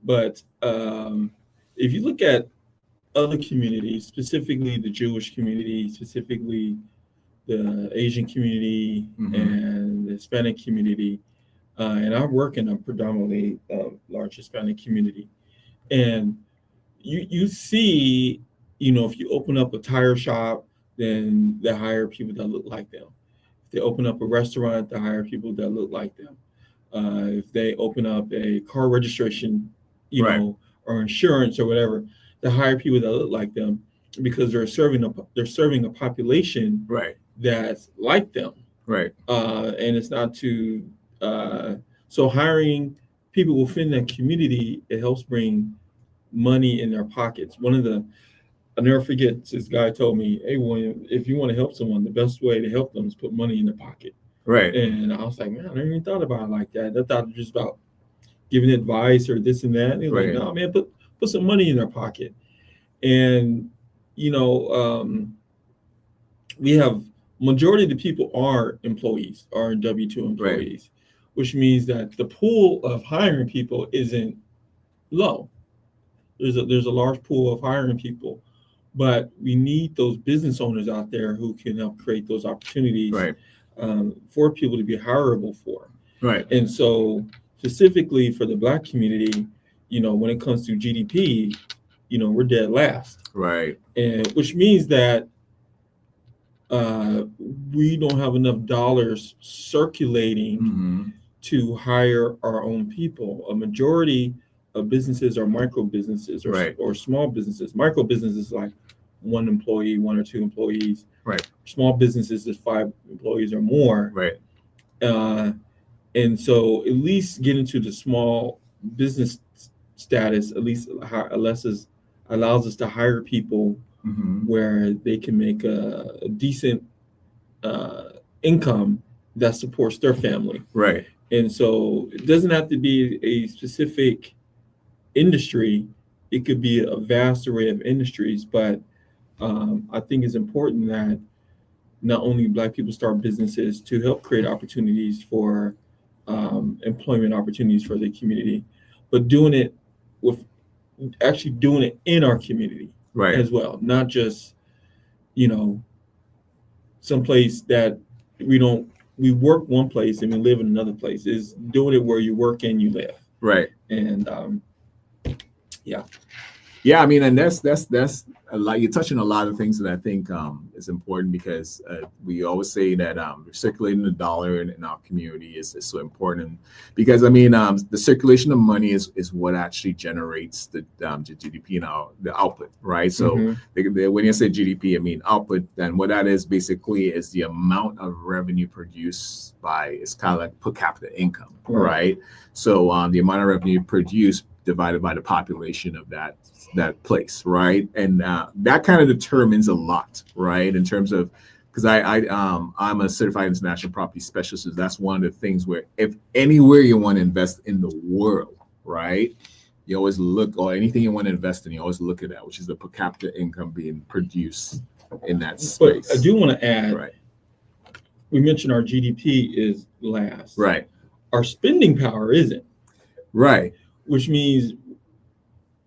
But if you look at other communities, specifically the Jewish community, specifically the Asian community Mm-hmm. and the Hispanic community, and I work in a predominantly large Hispanic community, and you see, if you open up a tire shop, then they hire people that look like them. If they open up a restaurant, they hire people that look like them. If they open up a car registration, Right. or insurance or whatever, they hire people that look like them because they're serving a population Right. that's like them, Right. and it's not to so hiring people within that community, it helps bring money in their pockets. I'll never forget, this guy told me, "Hey, William, if you want to help someone, the best way to help them is put money in their pocket." Right. And I was like, man, I never even thought about it like that. I thought it was just about giving advice or this and that. And he's like, Right. no, man, put some money in their pocket. And you know, we have majority of the people are employees, are W-2 Right. employees, which means that the pool of hiring people isn't low. There's a large pool of hiring people, but we need those business owners out there who can help create those opportunities Right. for people to be hireable for. Right. And so, specifically for the Black community, when it comes to GDP, we're dead last, Right. and which means that uh, we don't have enough dollars circulating Mm-hmm. to hire our own people. A majority of businesses are micro businesses Right. or small businesses. Micro businesses like one employee, one or two employees. Right. Small businesses is 5 employees or more. Right. Uh, and so at least get into the small business status, at least allows us to hire people Mm-hmm. where they can make a decent uh, income that supports their family. Right. And so it doesn't have to be a specific industry. It could be a vast array of industries, but I think it's important that not only Black people start businesses to help create opportunities for employment opportunities for the community, but with doing it in our community Right. as well, not just you know someplace that we work one place and we live in another place. Is doing it where you work and you live. Right. And yeah. Yeah, I mean, and that's a lot. You're touching a lot of things that I think is important because we always say that circulating the dollar in our community is so important because I mean the circulation of money is what actually generates the GDP and the output, right? So when you say GDP, I mean output. Then what that is basically is the amount of revenue produced by it's kind of like per capita income, right? So the amount of revenue produced divided by the population of that place, right? And that kind of determines a lot, right? In terms of because I'm a certified international property specialist. So that's one of the things where if anywhere you want to invest in the world, right? You always look, or anything you want to invest in, you always look at that, which is the per capita income being produced in that space. But I do want to add, right? We mentioned our GDP is last. Right. Our spending power isn't. Right. Which means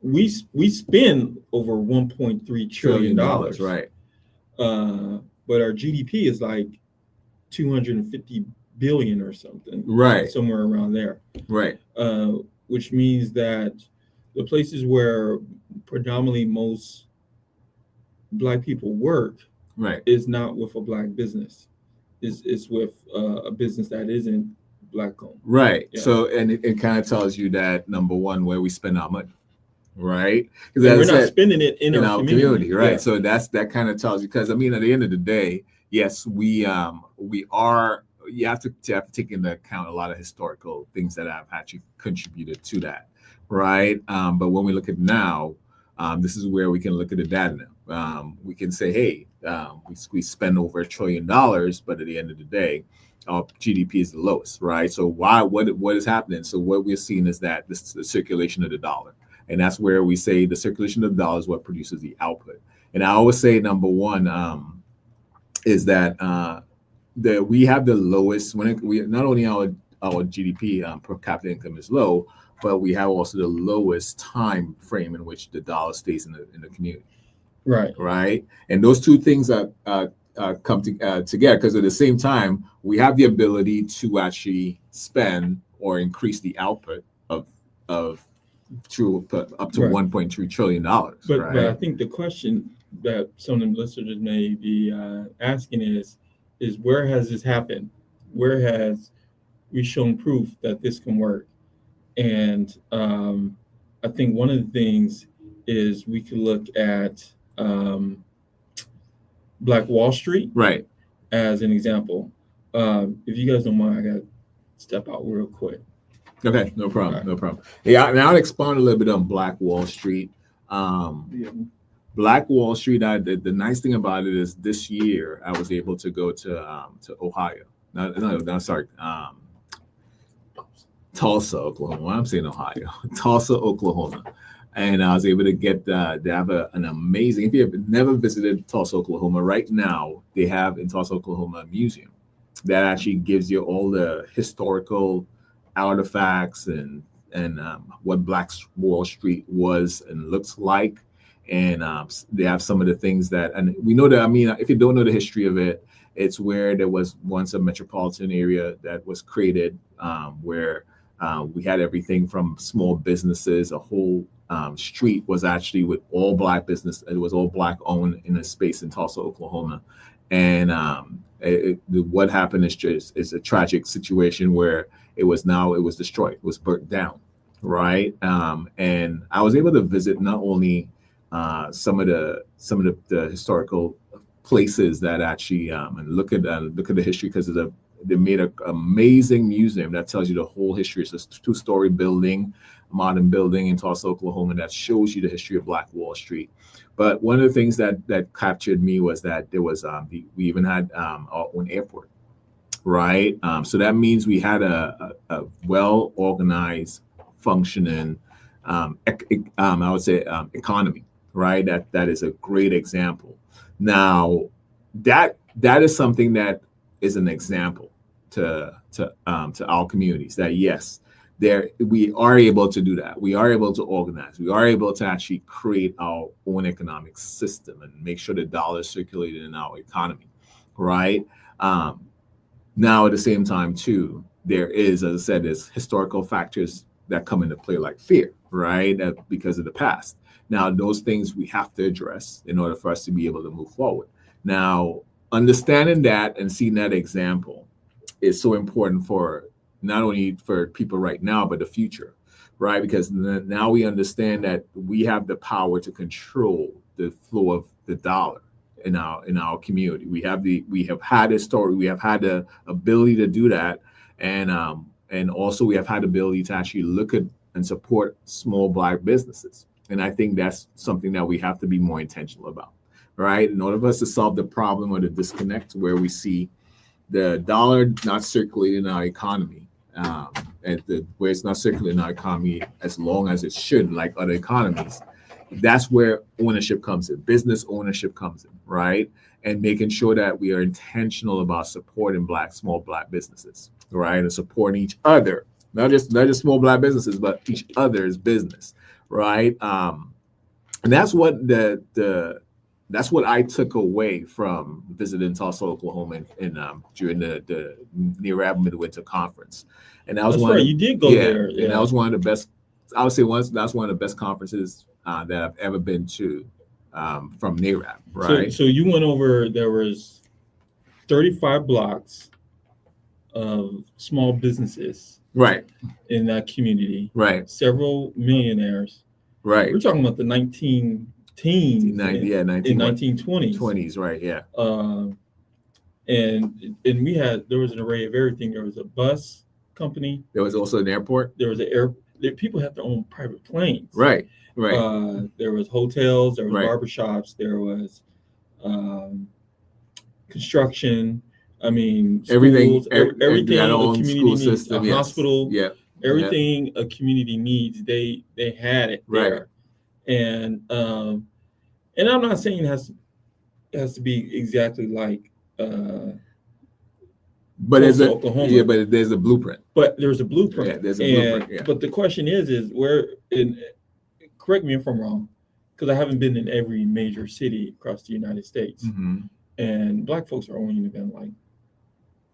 we spend over $1.3 trillion. Right. But our GDP is like 250 billion or something. Right. Somewhere around there. Right. Which means that the places where predominantly most Black people work right. is not with a Black business. It's with a business that isn't Black owned. Right. Yeah. So, and it kind of tells you that, number one, where we spend our money. Right. Because we're not spending it in our community. Right. Yeah. So that kind of tells you, because I mean, at the end of the day, yes, we are, you have to take into account a lot of historical things that have actually contributed to that. Right. But when we look at now, this is where we can look at the data now. We can say, hey, we spend over $1 trillion, but at the end of the day, our GDP is the lowest, right? So what is happening? So what we're seeing is that the circulation of the dollar. And that's where we say the circulation of the dollar is what produces the output. And I always say, number one, is that we have the lowest, we not only our GDP per capita income is low, but we have also the lowest time frame in which the dollar stays in the community. Right. Right, and those two things come together because at the same time we have the ability to actually spend or increase the output of through up to Right. $1.3 trillion. But Right. but I think the question that some of the listeners may be asking is where has this happened? Where has we shown proof that this can work? And I think one of the things is we could look at Black Wall Street Right. as an example. If you guys don't mind, I got to step out real quick. Okay, no problem. Okay. No problem. Yeah, and I'll expound a little bit on Black Wall Street. Black Wall Street. The nice thing about it is this year I was able to go to Ohio. No, sorry, Tulsa, Oklahoma. I'm saying Ohio, Tulsa, Oklahoma, and I was able to get they have an amazing. If you have never visited Tulsa, Oklahoma, right now they have in Tulsa, Oklahoma a museum that actually gives you all the historical artifacts and what Black Wall Street was and looks like. And they have some of the things that, and we know that, I mean, if you don't know the history of it, it's where there was once a metropolitan area that was created where we had everything from small businesses. A whole street was actually with all Black business. It was all Black owned in a space in Tulsa, Oklahoma. And what happened is a tragic situation where it was destroyed, it was burnt down, right? And I was able to visit not only some of the historical places that actually and look at the history, because they made an amazing museum that tells you the whole history. It's a 2-story building, modern building in Tulsa, Oklahoma, that shows you the history of Black Wall Street. But one of the things that captured me was that there was we even had our own airport, right? So that means we had a well organized, functioning, I would say, economy, right? That is a great example. Now, that is something that is an example to our communities. That yes, we are able to do that. We are able to organize. We are able to actually create our own economic system and make sure the dollar is circulated in our economy, right? Now, at the same time, too, there is, as I said, there's historical factors that come into play, like fear, right? Because of the past. Now, those things we have to address in order for us to be able to move forward. Now, understanding that and seeing that example is so important for not only for people right now, but the future, right? Because now we understand that we have the power to control the flow of the dollar in our community. We have had a story. We have had the ability to do that, and also we have had the ability to actually look at and support small Black businesses. And I think that's something that we have to be more intentional about, right? In order for us to solve the problem or the disconnect where we see the dollar not circulating in our economy, where it's not circulating in our economy as long as it should, like other economies, that's where ownership comes in. Business ownership comes in, right? And making sure that we are intentional about supporting small Black businesses, right? And supporting each other, not just small Black businesses, but each other's business, right? And that's what that's what I took away from visiting Tulsa, Oklahoma, during the NARAB Midwinter Conference. And that was That's right. You did go there. Yeah. And that was one of the best. I would say that's one of the best conferences that I've ever been to from NARAB. Right. So you went over. There was 35 blocks of small businesses. Right. In that community. Right. Several millionaires. Right. We're talking about the 1920s. In 1920s. 20s, right? Yeah. And there was an array of everything. There was a bus company. There was also an airport. There was people had their own private planes. Right. There was hotels. There was right. barbershops. There was construction. I mean, schools, everything a community school needs, system, a hospital. Yeah. Everything a community needs, they had it there. Right. And I'm not saying it has to be exactly like But there's Tulsa, a Oklahoma. but there's a blueprint. But there's a blueprint. Yeah, there's a blueprint. Yeah. But the question is where in correct me if I'm wrong, because I haven't been in every major city across the United States. Mm-hmm. And Black folks are only in like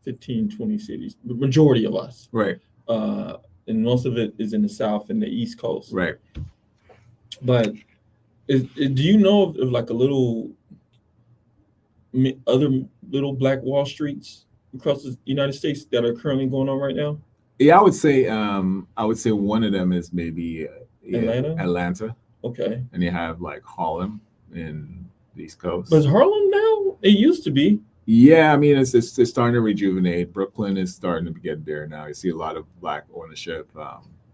15, 20 cities, the majority of us. Right. And most of it is in the South and the East Coast. Right. But do you know of like other little Black Wall Streets across the United States that are currently going on right now? Yeah, I would say one of them is maybe Atlanta. Okay. And you have like Harlem in the East Coast. But Harlem now? It used to be. Yeah, I mean it's starting to rejuvenate. Brooklyn is starting to get there now. You see a lot of Black ownership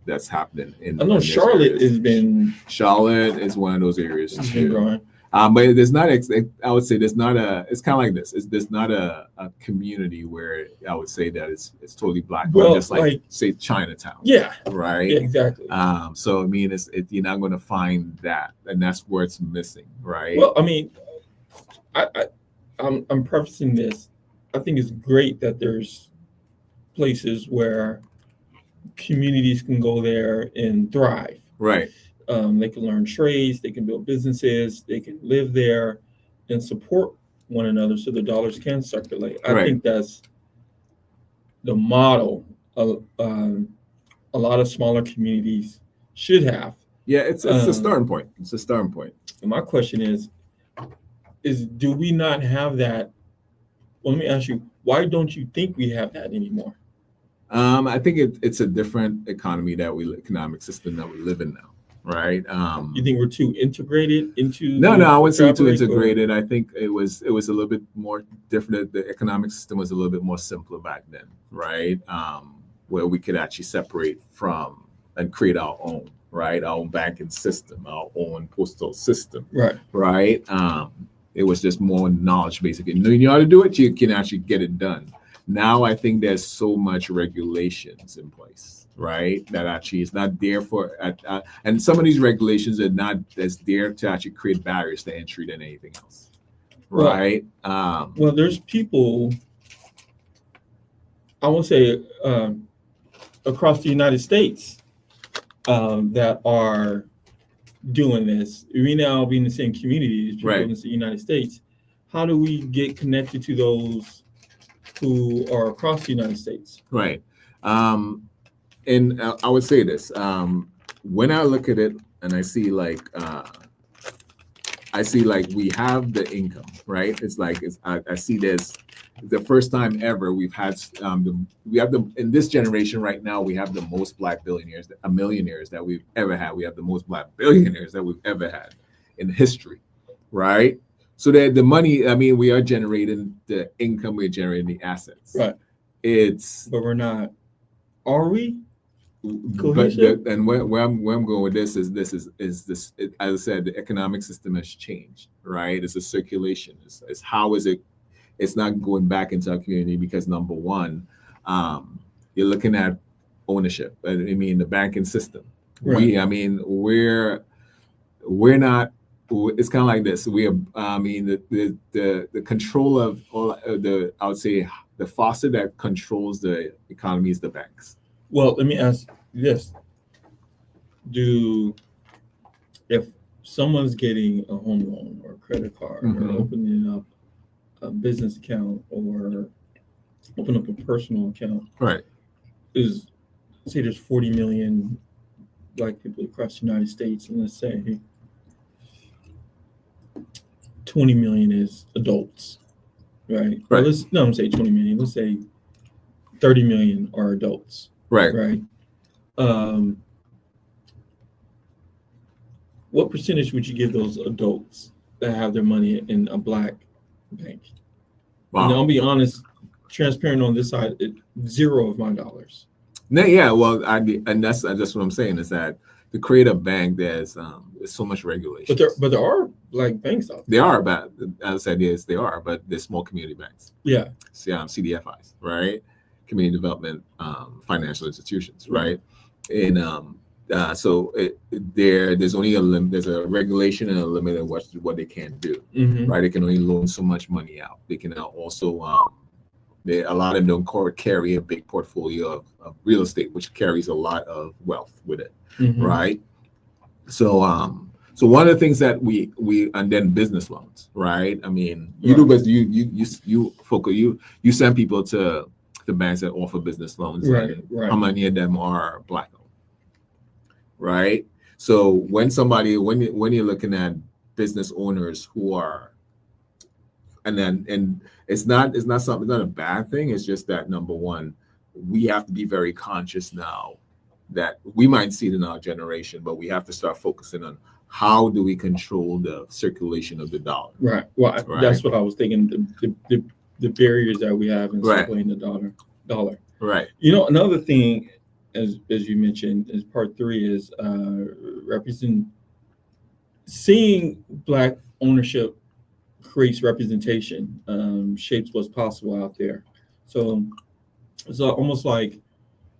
that's happening in. I know Charlotte has been. Charlotte is one of those areas It's too. been growing. But there's not. I would say there's not a. It's kind of like this. There's not a community where I would say that it's totally Black. Well, just like say Chinatown. Yeah. Right. Yeah, exactly. So I mean, you're not going to find that, and that's where it's missing, right? Well, I mean, I'm prefacing this. I think it's great that there's places where communities can go there and thrive. Right. They can learn trades, they can build businesses, they can live there and support one another so the dollars can circulate. I think that's the model a lot of smaller communities should have. Yeah, it's a starting point. It's a starting point. And my question is do we not have that? Well, let me ask you, why don't you think we have that anymore? I think it's a different economic system that we live in now, right? You think we're too integrated into? No, I wouldn't say too integrated. I think it was a little bit more different. The economic system was a little bit more simpler back then, right? Where we could actually separate from and create our own, right? Our own banking system, our own postal system, right? It was just more knowledge, basically. You know how to do it, you can actually get it done. Now I think there's so much regulations in place, right? That actually is not there for, and some of these regulations are not as there to actually create barriers to entry than anything else, right? Well, there's people, I won't say across the United States that are doing this. We now be in the same communities, people in the United States. How do we get connected to those who are across the United States? Right. And I would say this, when I look at it and I see like we have the income, right? It's like, I see this, the first time ever we've had, in this generation right now, we have the most Black millionaires that we've ever had. We have the most Black billionaires that we've ever had in history, right? So that the money, I mean, we are generating the income, we're generating the assets. Right. But we're not. Are we? And where I'm going with this is as I said, the economic system has changed, right? It's a circulation. It's how is it? It's not going back into our community because number one, you're looking at ownership. I mean, the banking system. Right. We're not. It's kind of like this. We are. I mean, the control of all I would say the faucet that controls the economy is the banks. Well, let me ask this: if someone's getting a home loan or a credit card or opening up a business account or open up a personal account, right? Say there's 40 million Black people across the United States, and let's say 20 million is adults, right? Right. I'm say 20 million. Let's say 30 million are adults. Right. What percentage would you give those adults that have their money in a Black bank? Wow. And I'll be honest, transparent on this side, zero of my dollars. Yeah, well, that's what I'm saying is that to create a bank, there's so much regulation. But there are Black banks out there. There are, but as I said, yes, they are, but they're small community banks. Yeah. CDFIs, right? Community development financial institutions, right? And so there's only a limit. There's a regulation and a limit of what they can do, right? They can only loan so much money out. They can also A lot of them don't carry a big portfolio of real estate, which carries a lot of wealth with it, right? So so one of the things that we and then business loans, right? I mean, you do business, you focus, you send people to the banks that offer business loans, right. How many of them are Black owned, right? So when you're looking at business owners who are, and it's not a bad thing. It's just that, number one, we have to be very conscious now that we might see it in our generation, but we have to start focusing on how do we control the circulation of the dollar. Right. Well, that's what I was thinking. The barriers that we have in circulating the dollar. Right. You know, another thing, as you mentioned, as part 3 is seeing Black ownership creates representation, shapes what's possible out there. So it's almost like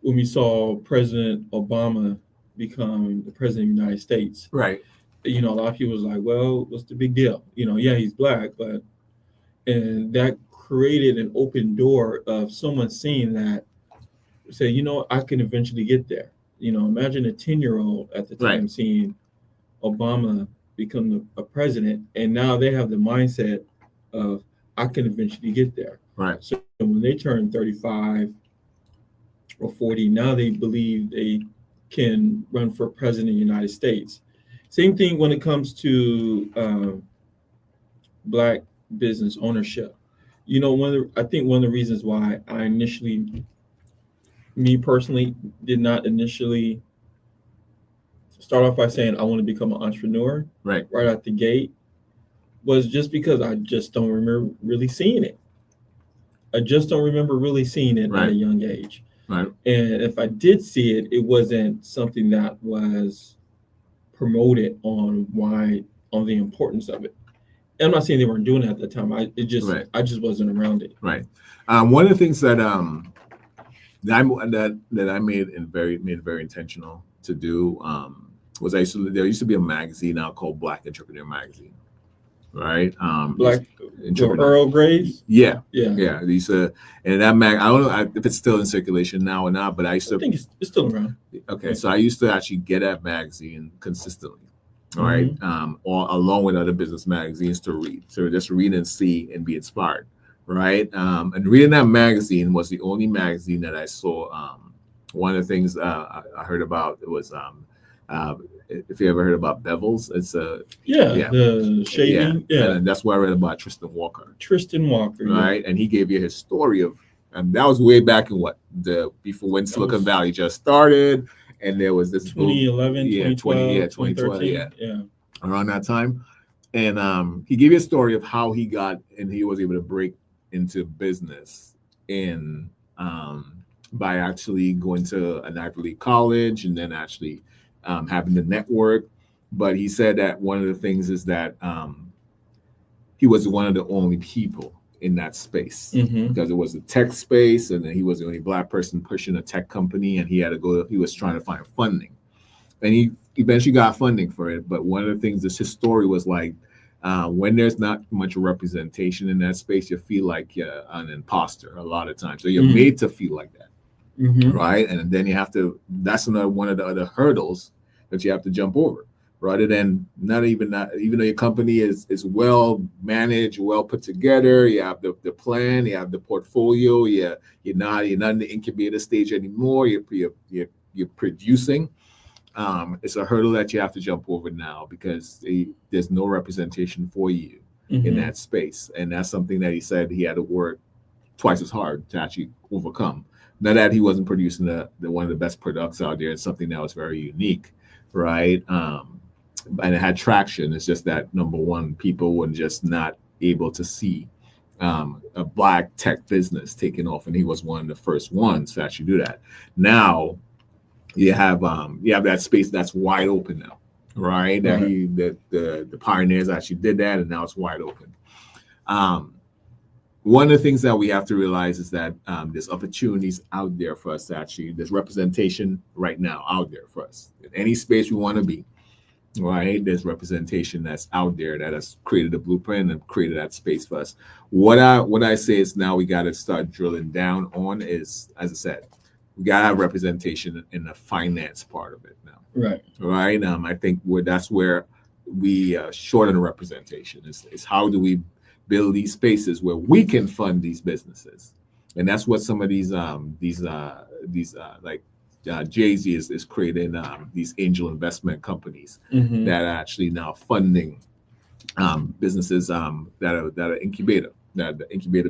when we saw President Obama become the president of the United States. Right. You know, a lot of people was like, well, what's the big deal? You know, yeah, he's Black, and that created an open door of someone seeing that, say, you know, I can eventually get there. You know, imagine a 10-year-old at the time seeing Obama become a president, and now they have the mindset of, I can eventually get there. Right. So when they turn 35 or 40, now they believe they can run for president of the United States. Same thing when it comes to Black business ownership. You know, I think one of the reasons why I initially, me personally, did not initially start off by saying I want to become an entrepreneur right out the gate was just because I just don't remember really seeing it. I just don't remember really seeing it at a young age. Right. And if I did see it, it wasn't something that was promoted on the importance of it. And I'm not saying they weren't doing it at the time. I just wasn't around it. Right. One of the things that I made very intentional to do was there used to be a magazine now called Black Entrepreneur Magazine. Right. Black Earl Graves. Yeah. These and that mag. I don't know if it's still in circulation now or not, but I think it's still around. Okay, so I used to actually get that magazine consistently. All right, or along with other business magazines to read. So just read and see and be inspired. Right. And reading that magazine was the only magazine that I saw. One of the things I heard about it was if you ever heard about Bevels, it's the shaving, and that's where I read about Tristan Walker, right? And he gave you his story of, and that was way back in before when Silicon Valley just started, and there was this 2011, 2012, 2013, around that time, and he gave you a story of how he was able to break into business by actually going to an Ivy League college and then actually having the network. But he said that one of the things is that he was one of the only people in that space because it was a tech space, and then he was the only Black person pushing a tech company, and he was trying to find funding, and he eventually got funding for it. But one of the things his story was like, when there's not much representation in that space, you feel like you're an imposter a lot of times. So you're made to feel like that. Right. And then you have to, that's one of the other hurdles that you have to jump over, rather than even though your company is well managed, well put together, you have the plan, you have the portfolio, you're not in the incubator stage anymore, you're producing. It's a hurdle that you have to jump over now because there's no representation for you in that space. And that's something that he said he had to work twice as hard to actually overcome. Not that he wasn't producing the one of the best products out there. It's something that was very unique, right? And it had traction. It's just that, number one, people were just not able to see a Black tech business taking off, and he was one of the first ones to actually do that. Now you have that space that's wide open now, right? That the pioneers actually did that, and now it's wide open. One of the things that we have to realize is that there's opportunities out there for us to actually, there's representation right now out there for us. In any space we want to be, right? There's representation that's out there that has created a blueprint and created that space for us. What I say is now we got to start drilling down on is, as I said, we got to have representation in the finance part of it now, Right. right? I think that's where we shorten the representation is how do we build these spaces where we can fund these businesses, and that's what some of these like Jay-Z is creating these angel investment companies Mm-hmm. that are actually now funding businesses that are incubator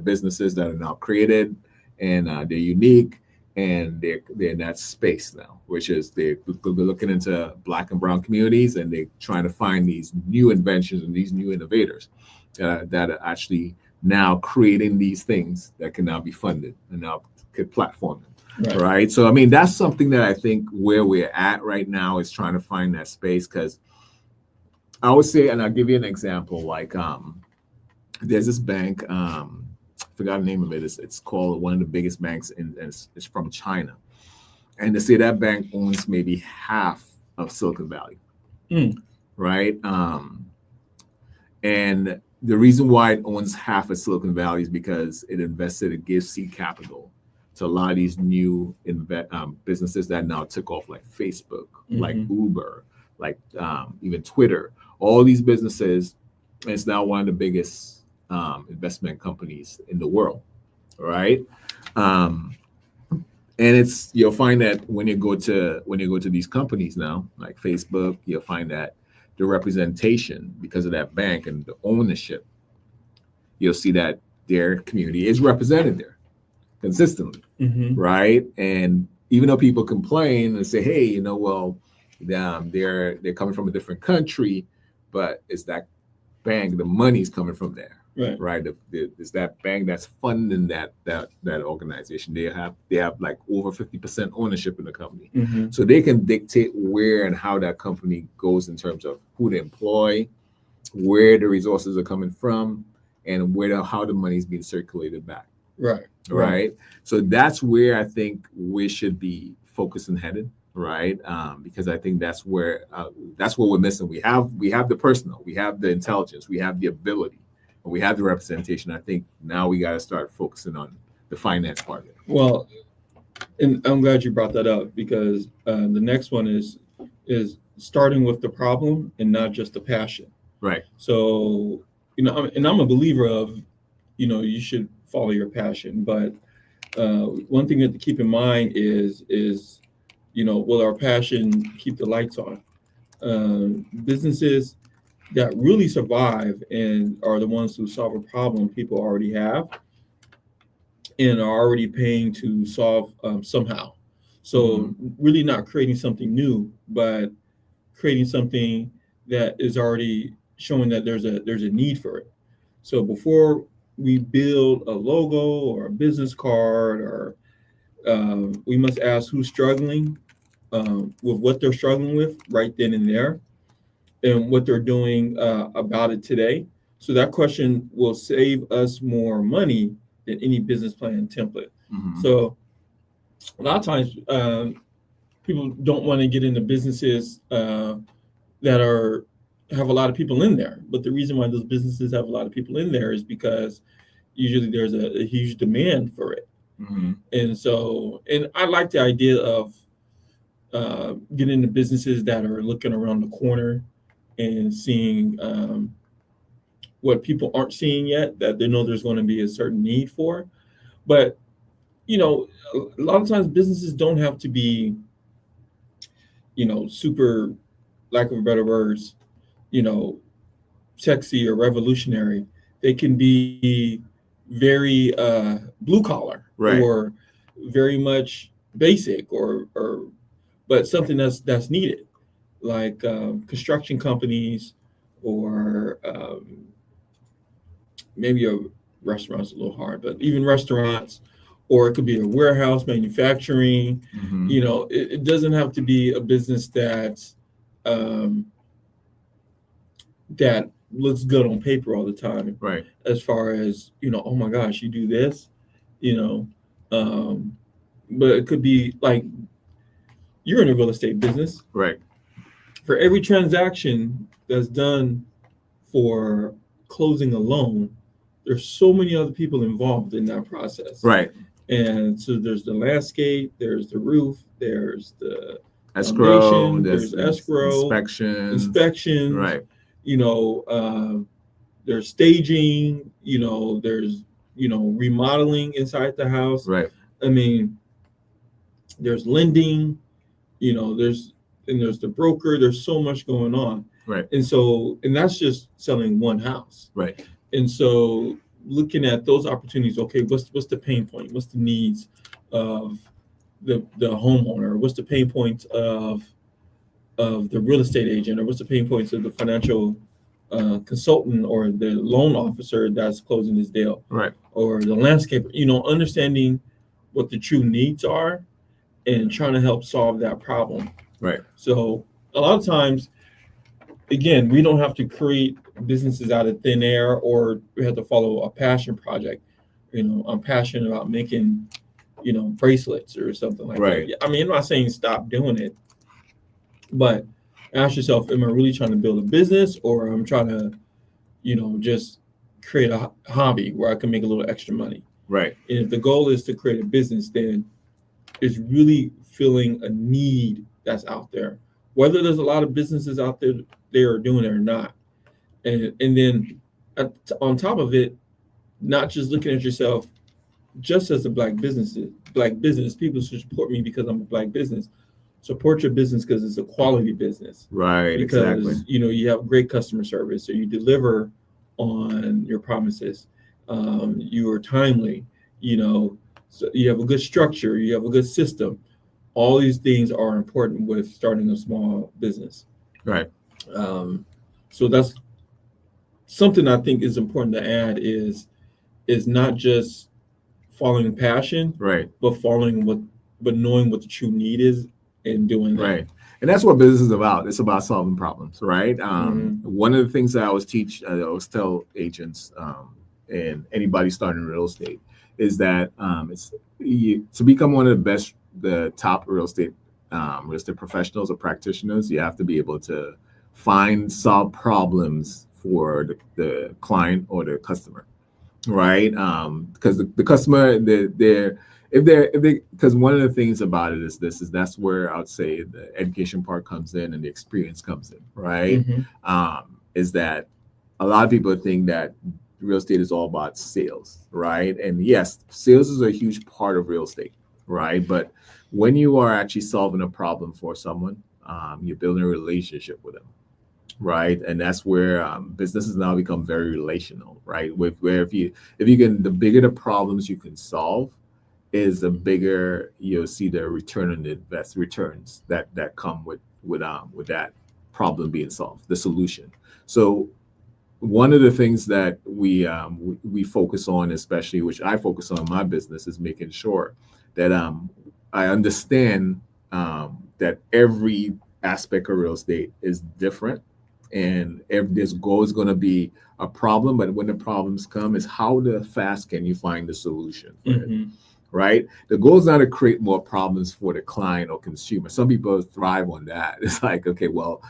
businesses that are now created, and they're unique, and they're in that space now, which is they're looking into Black and brown communities, and they're trying to find these new inventions and these new innovators that are actually now creating these things that can now be funded and now could platform them. Right. So, I mean, that's something that I think where we're at right now is trying to find that space, because I would say, and I'll give you an example, like there's this bank, I forgot the name of it. It's called one of the biggest banks and it's from China. And they say that bank owns maybe half of Silicon Valley. Right. And the reason why it owns half of Silicon Valley is because it invested, it gives seed capital to a lot of these new businesses that now took off, like Facebook, like Uber, like even Twitter. All these businesses, and it's now one of the biggest investment companies in the world, right? And you'll find that when you go to these companies now, like Facebook, you'll find that the representation, because of that bank and the ownership, you'll see that their community is represented there consistently, right? And even though people complain and say, hey, well, they're coming from a different country, but it's that bank, the money's coming from there, right? It's that bank that's funding that organization. They have like over 50% ownership in the company, so they can dictate where and how that company goes in terms of who they employ, where the resources are coming from, and how the money is being circulated back. Right. So that's where I think we should be focused and headed. Right. Because I think that's what we're missing. We have the personnel, we have the intelligence, we have the ability, and we have the representation. I think now we got to start focusing on the finance part of it. Well, and I'm glad you brought that up, because the next one is starting with the problem and not just the passion. Right. So, I'm a believer of, you should follow your passion, but one thing to keep in mind is will our passion keep the lights on? Businesses that really survive and are the ones who solve a problem people already have and are already paying to solve somehow. So really not creating something new, but creating something that is already showing that there's a need for it. So before we build a logo or a business card, or we must ask who's struggling with what they're struggling with right then and there, and what they're doing about it today. So that question will save us more money than any business plan template. So a lot of times people don't want to get into businesses that have a lot of people in there. But the reason why those businesses have a lot of people in there is because usually there's a huge demand for it. And I like the idea of getting into businesses that are looking around the corner and seeing what people aren't seeing yet, that they know there's going to be a certain need for. But, a lot of times businesses don't have to be, super, lack of better words, sexy or revolutionary. They can be very blue collar, or very much basic, or but something that's needed, like construction companies, or maybe a restaurant's a little hard, but even restaurants, or it could be a warehouse, manufacturing. It doesn't have to be a business that looks good on paper all the time. Right. As far as, oh my gosh, you do this, but it could be like you're in a real estate business. Right. for every transaction that's done for closing a loan, there's so many other people involved in that process. Right. And so there's the landscape, there's the roof, there's the Escrow, foundation, there's escrow, inspections, Right. There's staging, there's, remodeling inside the house. Right. I mean, there's lending, there's the broker, there's so much going on. Right. And that's just selling one house. Right. And so looking at those opportunities, okay, what's the pain point? What's the needs of the homeowner? What's the pain points of the real estate agent? Or what's the pain points of the financial consultant or the loan officer that's closing this deal? Right. Or the landscaper, understanding what the true needs are and trying to help solve that problem. Right. So a lot of times, again, we don't have to create businesses out of thin air, or we have to follow a passion project. I'm passionate about making, bracelets or something like Right. that. I mean, I'm not saying stop doing it, but ask yourself, am I really trying to build a business, or I'm trying to, just create a hobby where I can make a little extra money? Right. And if the goal is to create a business, then it's really filling a need that's out there. Whether there's a lot of businesses out there they are doing it or not. And then on top of it, not just looking at yourself just as a black business, people should support me because I'm a black business. Support your business because it's a quality business. Right. Because, exactly. You have great customer service, so you deliver on your promises. You are timely, so you have a good structure, you have a good system. All these things are important with starting a small business. Right. So that's something I think is important to add is not just following passion, Right. but knowing what the true need is and doing that. Right. And that's what business is about. It's about solving problems, right? One of the things that I always teach, I always tell agents and anybody starting real estate is that to become one of the top real estate professionals or practitioners, you have to be able to solve problems for the client or the customer, right? Because the customer, because one of the things about it is that's where I would say the education part comes in and the experience comes in, right? Mm-hmm. Is that a lot of people think that real estate is all about sales, right? And yes, sales is a huge part of real estate, right? But when you are actually solving a problem for someone, you're building a relationship with them, right? And that's where businesses now become very relational, right? Where if you can, the bigger the problems you can solve, is the bigger you'll see the return on the returns that come with that problem being solved, the solution. So one of the things that we focus on, especially which I focus on in my business, is making sure that I understand that every aspect of real estate is different, and there's always going to be a problem. But when the problems come, is how fast can you find the solution for it? Right? The goal is not to create more problems for the client or consumer. Some people thrive on that. It's like, okay, well,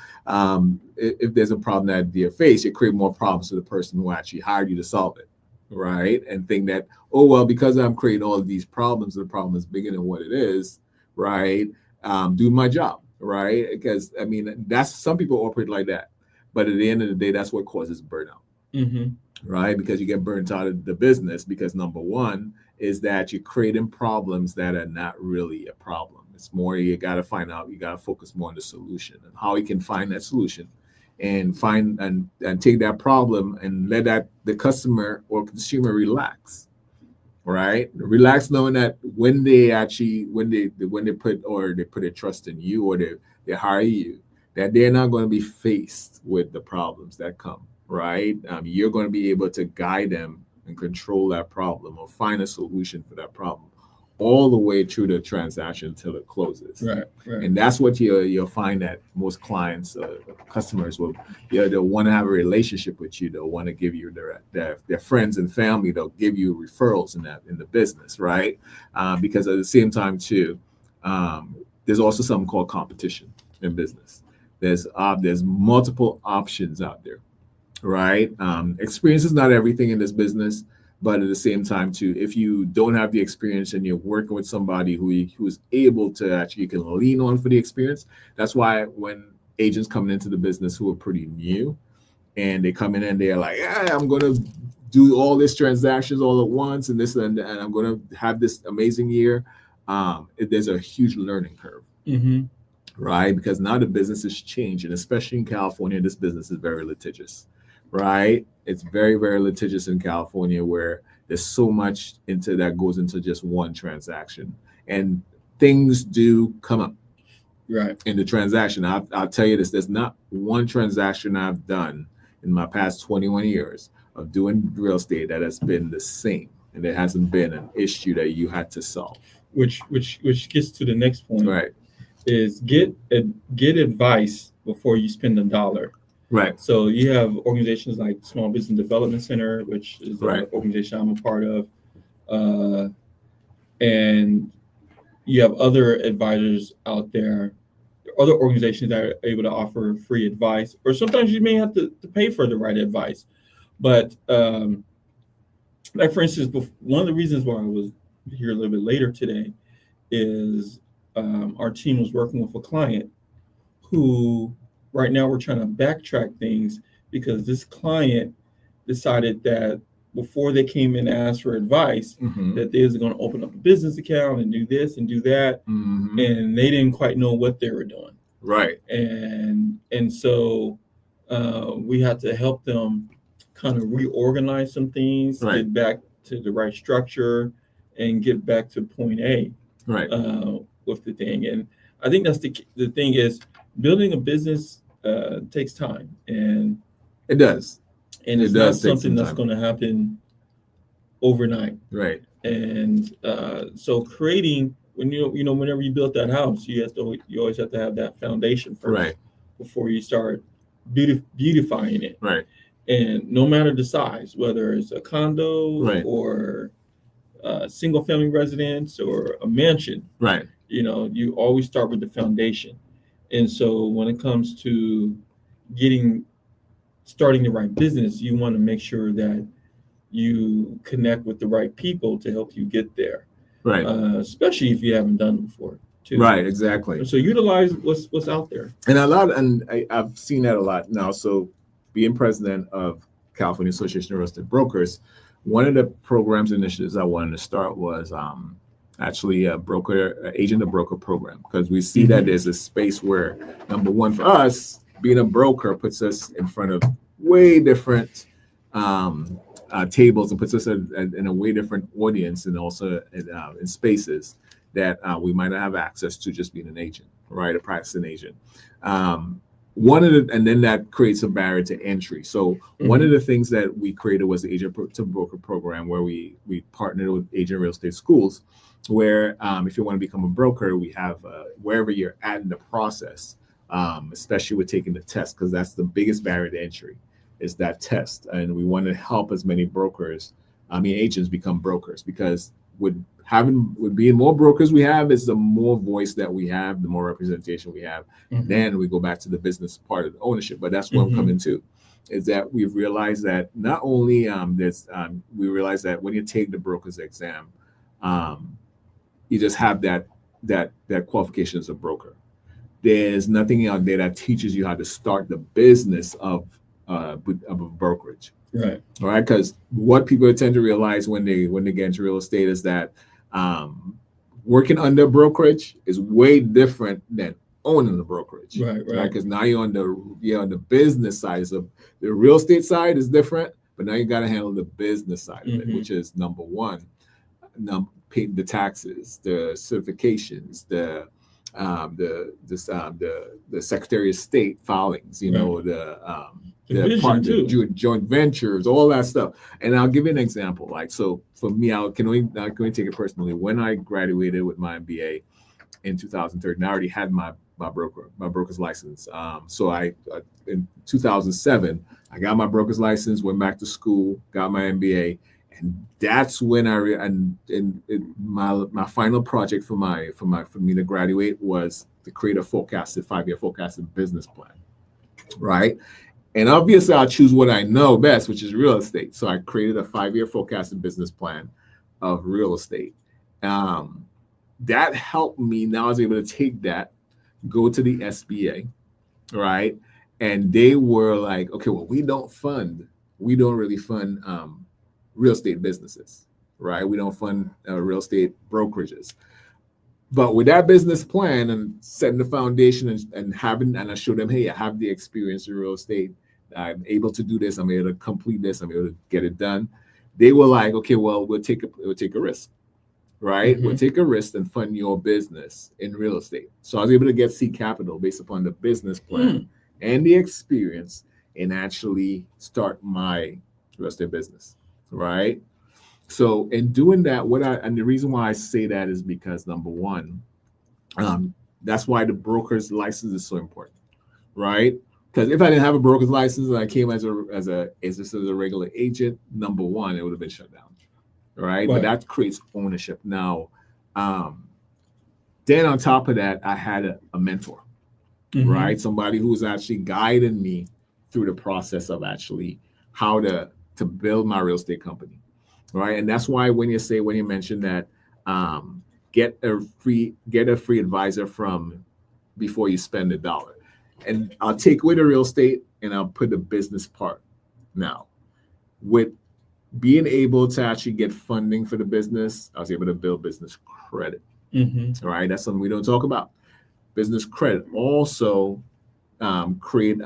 if there's a problem that you face, you create more problems for the person who actually hired you to solve it, right? And think that, oh, well, because I'm creating all of these problems, the problem is bigger than what it is, right? Do my job, right? Because, I mean, some people operate like that. But at the end of the day, that's what causes burnout, right? Because you get burnt out of the business because number one, is that you're creating problems that are not really a problem. It's more, you got to focus more on the solution and how you can find that solution and find and take that problem and let the customer or consumer relax, right? Relax knowing that when they put their trust in you or they hire you, that they're not going to be faced with the problems that come, right? You're going to be able to guide them and control that problem or find a solution for that problem all the way through the transaction until it closes. Right. And that's what you'll find that most clients, customers they'll want to have a relationship with you. They'll want to give you their friends and family. They'll give you referrals in the business, right? Because at the same time too, there's also something called competition in business. There's multiple options out there, right? Experience is not everything in this business, but at the same time, too, if you don't have the experience and you're working with somebody who is able to actually you can lean on for the experience, that's why when agents coming into the business who are pretty new and they come in and they're like, yeah, I'm going to do all these transactions all at once and this and I'm going to have this amazing year. There's a huge learning curve. Mm-hmm. Right? Because now the business is changing, especially in California, this business is very litigious, right? It's very, very litigious in California where there's so much into that goes into just one transaction. And things do come up Right. in the transaction. I'll tell you this, there's not one transaction I've done in my past 21 years of doing real estate that has been the same. And there hasn't been an issue that you had to solve. Which gets to the next point. Right. Is get advice before you spend a dollar. Right. So you have organizations like Small Business Development Center, which is an organization I'm a part of, and you have other advisors out there, other organizations that are able to offer free advice, or sometimes you may have to pay for the right advice. But like for instance, one of the reasons why I was here a little bit later today is our team was working with a client who right now we're trying to backtrack things because this client decided that before they came in and asked for advice, that they was going to open up a business account and do this and do that. And they didn't quite know what they were doing. Right. And so we had to help them kind of reorganize some things, get back to the right structure and get back to point A. Right. With the thing. And I think that's the thing is building a business takes time, and it does. And it's not something that's going to happen overnight. Right. And so creating whenever you build that house, you always have to have that foundation first before you start beautifying it. Right. And no matter the size, whether it's a condo or a single family residence or a mansion. Right. You always start with the foundation. And so when it comes to starting the right business, you want to make sure that you connect with the right people to help you get there. Right. Especially if you haven't done it before, too. Right, exactly. So utilize what's out there. And I've seen that a lot now. So being president of California Association of Real Estate Brokers, one of the programs initiatives I wanted to start was actually a agent to broker program, because we see that there's a space where, number one, for us, being a broker puts us in front of way different tables and puts us in a way different audience, and also in spaces that we might not have access to just being an agent, right? A practicing agent. And then that creates a barrier to entry. So one of the things that we created was the agent to broker program, where we partnered with agent real estate schools, where if you want to become a broker, we have wherever you're at in the process, especially with taking the test, because that's the biggest barrier to entry is that test. And we want to help as many agents become brokers, because with being more brokers we have, is the more voice that we have, the more representation we have. Then we go back to the business part of the ownership. But that's what I'm coming to, is that we've realized that not only we realize that when you take the broker's exam, you just have that qualification as a broker. There's nothing out there that teaches you how to start the business of a brokerage. Right. All right. Because what people tend to realize when they get into real estate is that working under brokerage is way different than owning the brokerage. Right. Because now you're on the business side. So the real estate side is different, but now you got to handle the business side of it, which is number one, pay the taxes, the certifications, the Secretary of State filings, the joint ventures, all that stuff. And I'll give you an example. Like, so for me, I can only take it personally. When I graduated with my MBA in 2013, I already had my broker's license. So in 2007, I got my broker's license, went back to school, got my MBA. And that's when my final project for me to graduate was to create a forecasted 5-year forecasted business plan, right? And obviously, I'll choose what I know best, which is real estate. So I created a 5-year forecasted business plan of real estate. That helped me. Now I was able to take that, go to the SBA, right? And they were like, okay, well, we don't really fund real estate businesses, right? We don't fund real estate brokerages. But with that business plan and setting the foundation and I showed them, hey, I have the experience in real estate. I'm able to do this. I'm able to complete this. I'm able to get it done. They were like, okay, well, we'll take a risk, right? We'll take a risk and fund your business in real estate. So I was able to get seed capital based upon the business plan and the experience and actually start my real estate business, right? So in doing that, and the reason why I say that is because number one, that's why the broker's license is so important, right? Because if I didn't have a broker's license and I came as a regular agent, number one, it would have been shut down, right? But that creates ownership. Now, then on top of that, I had a mentor, right? Somebody who was actually guiding me through the process of actually how to build my real estate company, right? And that's why when you mention that, get a free advisor from before you spend $1. And I'll take away the real estate and I'll put the business part. Now, with being able to actually get funding for the business, I was able to build business credit. All right, that's something we don't talk about. Business credit. Also, create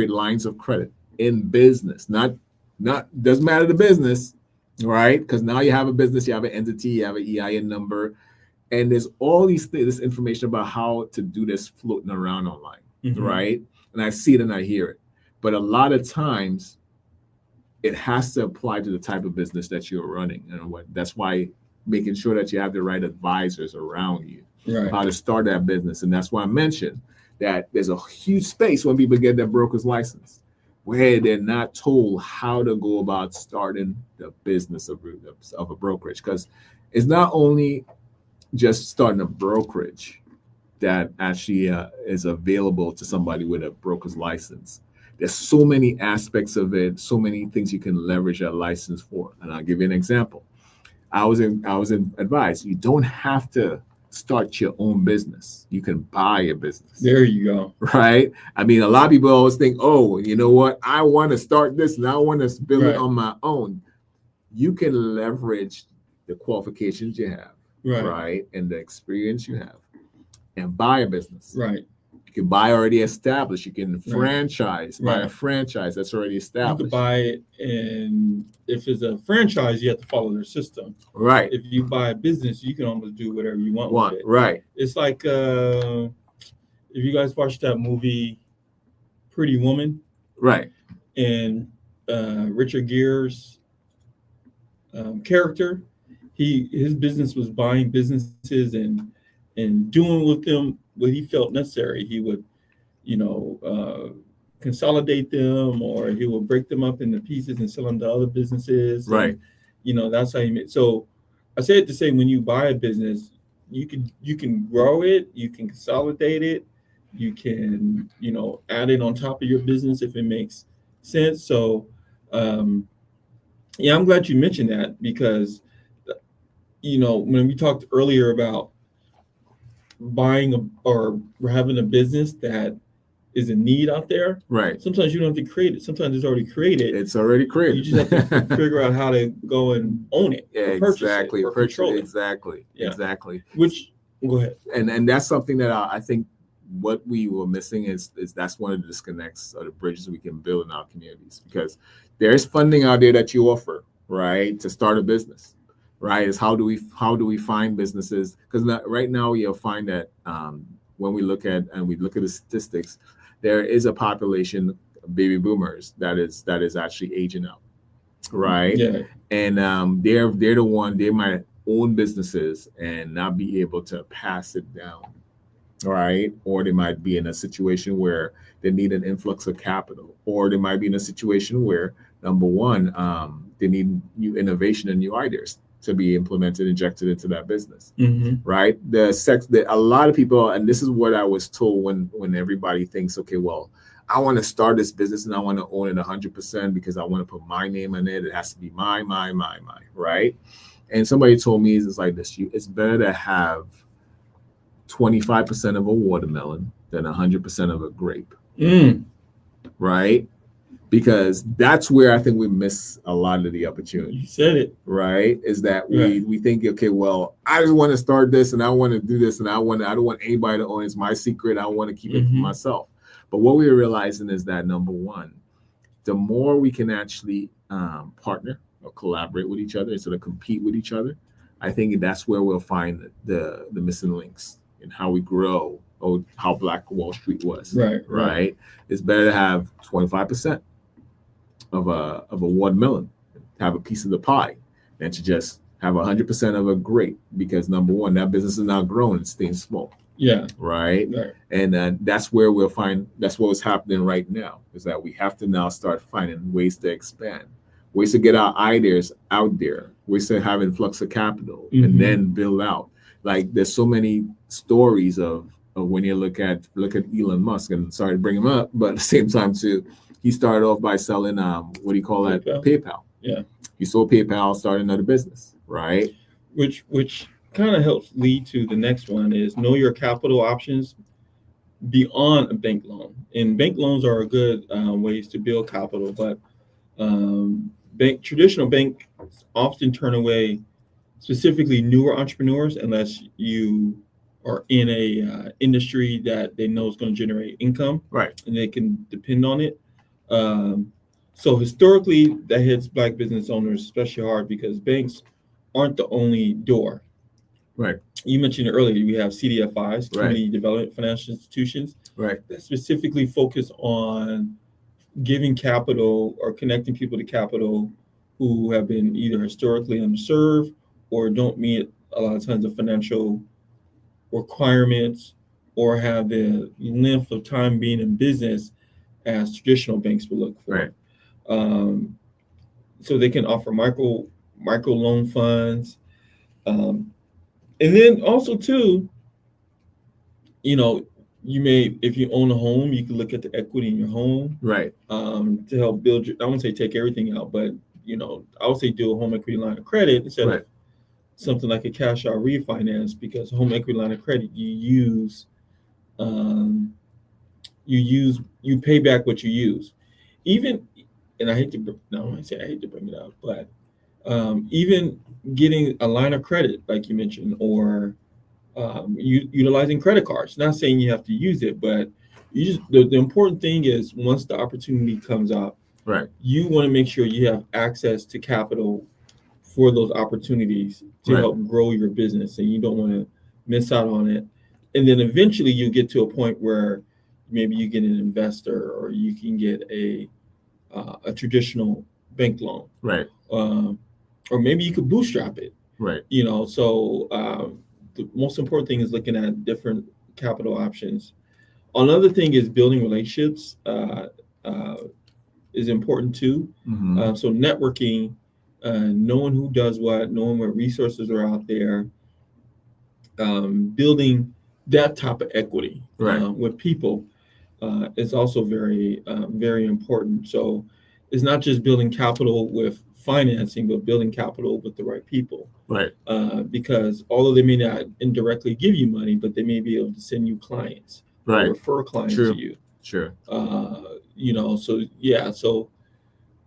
lines of credit in business. Not doesn't matter the business, right? Because now you have a business, you have an entity, you have an EIN number. And there's all this information about how to do this floating around online, right? And I see it and I hear it. But a lot of times, it has to apply to the type of business that you're running. That's why making sure that you have the right advisors around you, how to start that business. And that's why I mentioned that there's a huge space when people get their broker's license where they're not told how to go about starting the business of a brokerage. Because it's not only just starting a brokerage that actually is available to somebody with a broker's license. There's so many aspects of it, so many things you can leverage that license for. And I'll give you an example. I was advised you don't have to start your own business. You can buy a business. There you go. Right? I mean, a lot of people always think, oh, you know what? I want to start this and I want to build it on my own. You can leverage the qualifications you have. Right, and the experience you have, and buy a business. Right, you can buy already established. You can franchise, buy a franchise that's already established. You could buy it, and if it's a franchise, you have to follow their system. Right. If you buy a business, you can almost do whatever you want with it. Right. It's like if you guys watched that movie, Pretty Woman. Right. And Richard Gere's character. His business was buying businesses and doing with them what he felt necessary. He would, consolidate them, or he would break them up into pieces and sell them to other businesses. Right. And, that's how he made. So I say it to say, when you buy a business, you can grow it, you can consolidate it, you can add it on top of your business if it makes sense. So I'm glad you mentioned that, because when we talked earlier about buying or having a business that is a need out there, right? Sometimes you don't have to create it. Sometimes it's already created. It's already created. You just have to figure out how to go and own it. Yeah, exactly. Control it. Exactly. Yeah. Exactly. Go ahead. And that's something that I think what we were missing is that's one of the disconnects or the bridges we can build in our communities, because there's funding out there that you offer, right, to start a business. Right, is how do we find businesses? Because right now you'll find that when we look at the statistics, there is a population of baby boomers that is actually aging out, right? Yeah. And they're the one, they might own businesses and not be able to pass it down, right? Or they might be in a situation where they need an influx of capital, or they might be in a situation where, number one, they need new innovation and new ideas. to be implemented, injected into that business. Mm-hmm. Right? That a lot of people, and this is what I was told when everybody thinks, okay, well, I want to start this business and I want to own it 100% because I want to put my name in it. It has to be mine, right? And somebody told me it's like this: it's better to have 25% of a watermelon than 100% of a grape, right? Because that's where I think we miss a lot of the opportunity. You said it. Right? Is that we think, okay, well, I just want to start this and I want to do this and I don't want anybody to own it. It's my secret. I want to keep it for myself. But what we're realizing is that, number one, the more we can actually partner or collaborate with each other instead of compete with each other, I think that's where we'll find the missing links in how we grow or how Black Wall Street was. Right? It's better to have 25% of a watermelon, have a piece of the pie, than to just have 100% of a grape, because number one, that business is now growing and staying small. Yeah. Right. And that's where we'll find, that's what's happening right now, is that we have to now start finding ways to expand, ways to get our ideas out there, ways to have influx of capital and then build out. Like there's so many stories of when you look at Elon Musk, and sorry to bring him up, but at the same time too, he started off by selling what do you call that? PayPal. Yeah. He sold PayPal, started another business, right? Which kind of helps lead to the next one is know your capital options beyond a bank loan. And bank loans are a good ways to build capital, but traditional banks often turn away specifically newer entrepreneurs unless you are in a industry that they know is going to generate income, right? And they can depend on it. So historically, that hits Black business owners especially hard because banks aren't the only door. Right. You mentioned earlier, we have CDFIs, Community Development Financial Institutions, that specifically focus on giving capital or connecting people to capital who have been either historically underserved or don't meet a lot of times the financial requirements or have the length of time being in business as traditional banks would look for. So they can offer micro loan funds. And then also too, you may, if you own a home, you can look at the equity in your home, to help build your, I won't say take everything out, but I would say do a home equity line of credit instead of something like a cash out refinance, because home equity line of credit you pay back what you use. Even, and I hate to bring it up, but even getting a line of credit, like you mentioned, or utilizing credit cards. Not saying you have to use it, but you just the important thing is once the opportunity comes up, you want to make sure you have access to capital for those opportunities to help grow your business, and you don't want to miss out on it. And then eventually you get to a point where maybe you get an investor, or you can get a traditional bank loan, or maybe you could bootstrap it, So the most important thing is looking at different capital options. Another thing is building relationships is important too. So networking, knowing who does what, knowing what resources are out there, building that type of equity with people is also very, very important. So it's not just building capital with financing, but building capital with the right people. Because although they may not indirectly give you money, but they may be able to send you clients, or refer clients to you. So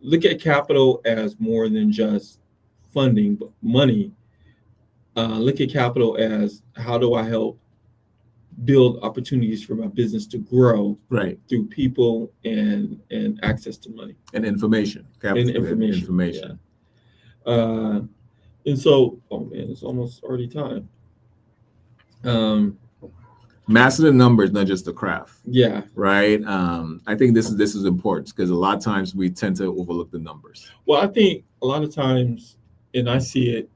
look at capital as more than just funding, but money. Look at capital as, how do I help build opportunities for my business to grow through people and access to money and information. Information. And so, oh man, it's almost already time. Master the numbers, not just the craft. Right. I think this is important because a lot of times we tend to overlook the numbers. Well, I think a lot of times, and I see it,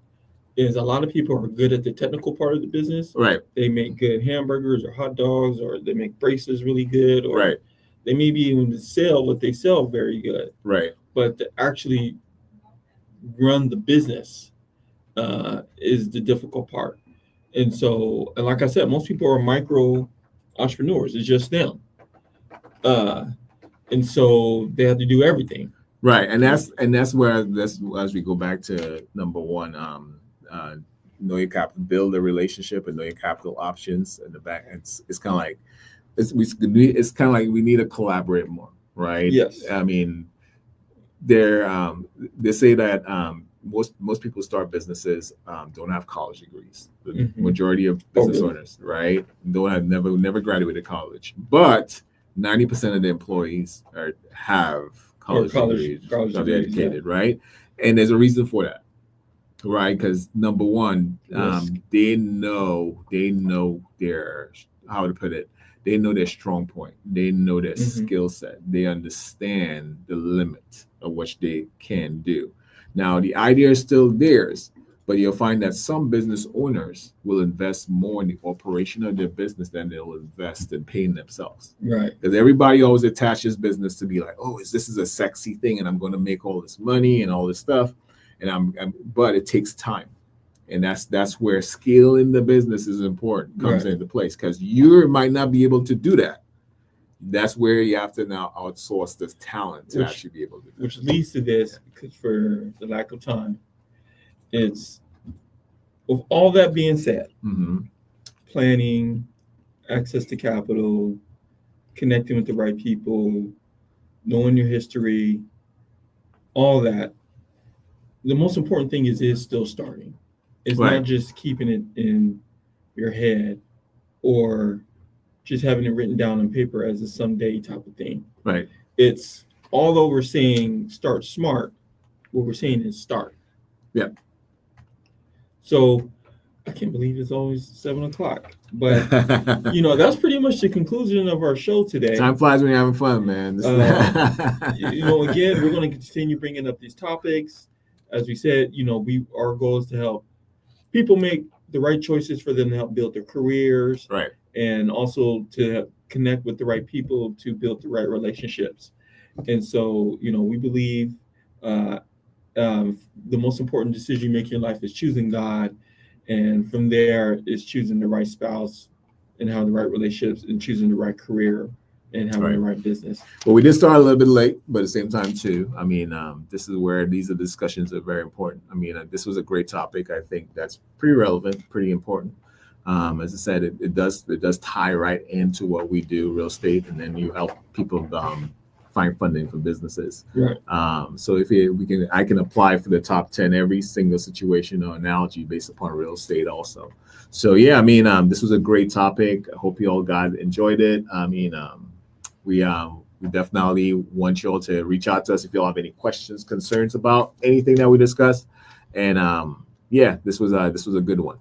is a lot of people are good at the technical part of the business. They make good hamburgers or hot dogs, or they make braces really good, or they maybe even sell what they sell very good. But to actually run the business is the difficult part. And so, and like I said, most people are micro entrepreneurs. It's just them. Uh, and so they have to do everything. Right, and that's where that's as we go back to number one, know your capital, build a relationship, and know your capital options. In the back, it's kind of like it's kind of like we need to collaborate more, right? Yes. I mean, they're they say that most people start businesses don't have college degrees. The majority of business owners, right, don't have never graduated college, but 90% of the employees have college degrees, they're educated, right? And there's a reason for that, right? Because number one, they know their, how to put it, they know their strong point, they know their skill set, they understand the limit of what they can do. Now the idea is still theirs, but you'll find that some business owners will invest more in the operation of their business than they'll invest in paying themselves. Right. Because everybody always attaches business to be like, oh, this is a sexy thing, and I'm going to make all this money and all this stuff, and but it takes time, and that's where skill in the business is important, comes into place, because you might not be able to do that. That's where you have to now outsource this talent to actually be able to do. Which leads to this, because for the lack of time, it's, with all that being said, planning, access to capital, connecting with the right people, knowing your history, all that. The most important thing is still starting. It's not just keeping it in your head or just having it written down on paper as a someday type of thing. Right. It's, although we're saying start smart, what we're saying is start. Yeah. So I can't believe it's always 7:00, but that's pretty much the conclusion of our show today. Time flies when you're having fun, man. Again, we're going to continue bringing up these topics. As we said, our goal is to help people make the right choices for them to help build their careers, right, and also to connect with the right people to build the right relationships. And so, we believe the most important decision you make in your life is choosing God. And from there is choosing the right spouse and having the right relationships and choosing the right career and having the right business. Well, we did start a little bit late, but at the same time too, I mean, this is where these are discussions are very important. I mean, this was a great topic. I think that's pretty relevant, pretty important. As I said, it does tie right into what we do, real estate, and then you help people find funding for businesses. Right. So if I can apply for the top 10 every single situation or analogy based upon real estate also. So yeah, I mean, this was a great topic. I hope you all enjoyed it. I mean, we definitely want you all to reach out to us if you all have any questions, concerns about anything that we discussed. And yeah, this was a good one.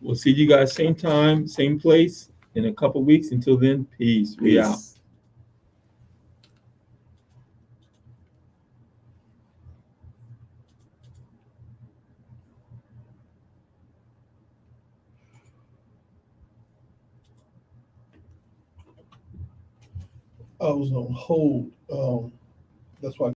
We'll see you guys same time, same place in a couple weeks. Until then, peace. We out. I was on hold. That's why.